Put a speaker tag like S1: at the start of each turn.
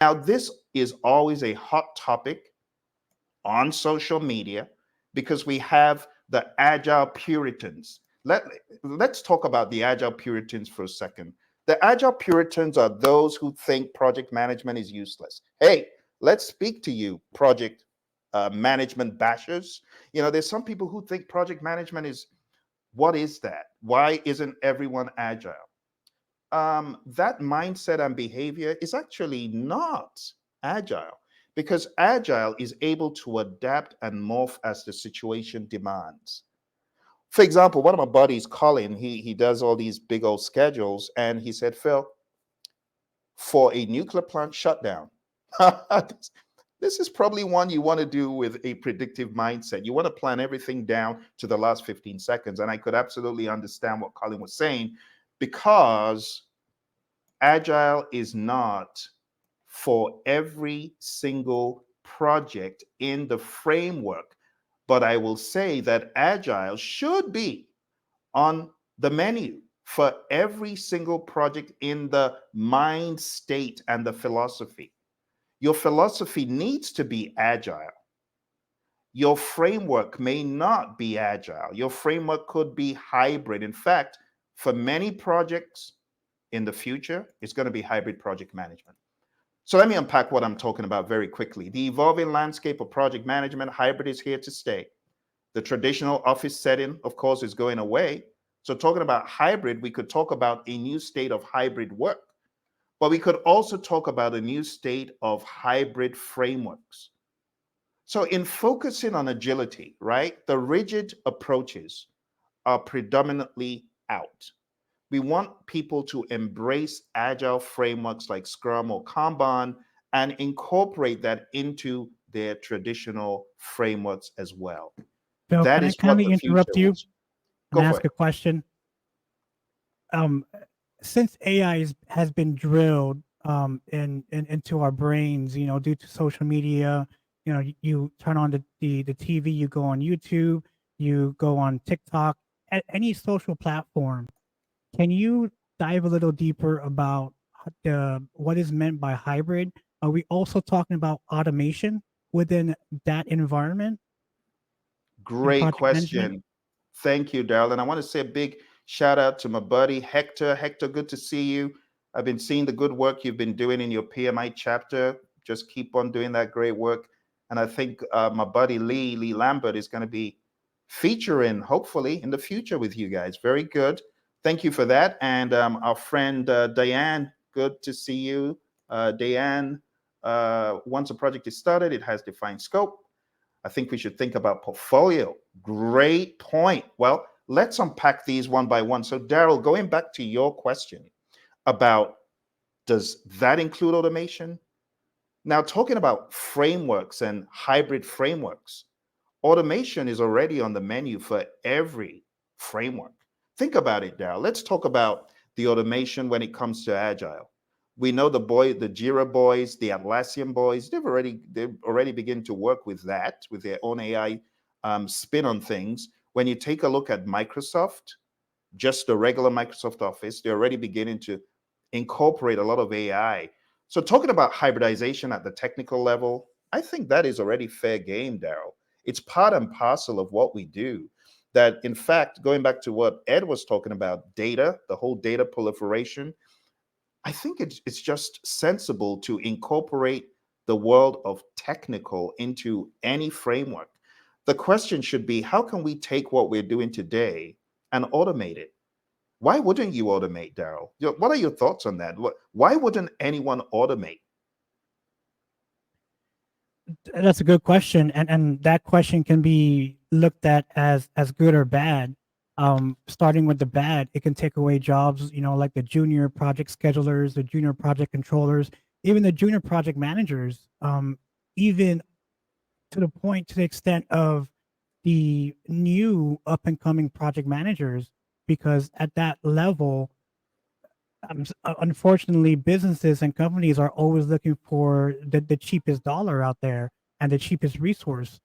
S1: Now, this is always a hot topic on social media because we have the agile Puritans. Let's talk about the agile Puritans for a second. The agile Puritans are those who think project management is useless. Hey, let's speak to you, project management bashers. You know, there's some people who think project management is, what is that? Why isn't everyone agile? That mindset and behavior is actually not agile, because agile is able to adapt and morph as the situation demands. For example, one of my buddies, Colin, he does all these big old schedules, and he said, Phil, for a nuclear plant shutdown, this is probably one you want to do with a predictive mindset. You want to plan everything down to the last 15 seconds. And I could absolutely understand what Colin was saying, because agile is not for every single project in the framework. But I will say that agile should be on the menu for every single project in the mind state and the philosophy. Your philosophy needs to be agile. Your framework may not be agile. Your framework could be hybrid. In fact, for many projects in the future, it's going to be hybrid project management. So let me unpack what I'm talking about very quickly. The evolving landscape of project management, hybrid is here to stay. The traditional office setting, of course, is going away. So talking about hybrid, we could talk about a new state of hybrid work, but we could also talk about a new state of hybrid frameworks. So in focusing on agility, right, the rigid approaches are predominantly out. We want people to embrace agile frameworks like Scrum or Kanban and incorporate that into their traditional frameworks as well.
S2: Bill,
S1: That
S2: can I
S1: is what
S2: kindly
S1: the future
S2: interrupt you
S1: is.
S2: and
S1: Go for
S2: ask
S1: it.
S2: a question? Um, since AI has been drilled into our brains, due to social media, you turn on the TV, you go on YouTube, you go on TikTok, any social platform. Can you dive a little deeper about the what is meant by hybrid? Are we also talking about automation within that environment in
S1: Great
S2: project management?
S1: question. Thank you, Daryl. And I want to say a big shout out to my buddy Hector. Hector, good to see you. I've been seeing the good work you've been doing in your PMI chapter. Just keep on doing that great work. And I think my buddy Lee Lambert, is going to be featuring hopefully in the future with you guys. Very good. Thank you for that. And our friend Diane, good to see you. Diane, once a project is started, it has defined scope. I think we should think about portfolio. Great point. Well, let's unpack these one by one. So, Daryl, going back to your question about, does that include automation? Now, talking about frameworks and hybrid frameworks, automation is already on the menu for every framework. Think about it, Daryl. Let's talk about the automation when it comes to agile. We know the Jira boys, the Atlassian boys, they've already begun to work with that, with their own AI spin on things. When you take a look at Microsoft, just the regular Microsoft Office, they're already beginning to incorporate a lot of AI. So talking about hybridization at the technical level, I think that is already fair game, Daryl. It's part and parcel of what we do. That, in fact, going back to what Ed was talking about, data, the whole data proliferation, I think it's just sensible to incorporate the world of technical into any framework. The question should be, how can we take what we're doing today and automate it? Why wouldn't you automate, Daryl? What are your thoughts on that? Why wouldn't anyone automate?
S2: That's a good question, and that question can be looked at as good or bad. Starting with the bad, it can take away jobs, like the junior project schedulers, the junior project controllers, even the junior project managers. Even to the extent of the new up and coming project managers, because at that level, unfortunately, businesses and companies are always looking for the cheapest dollar out there and the cheapest resource.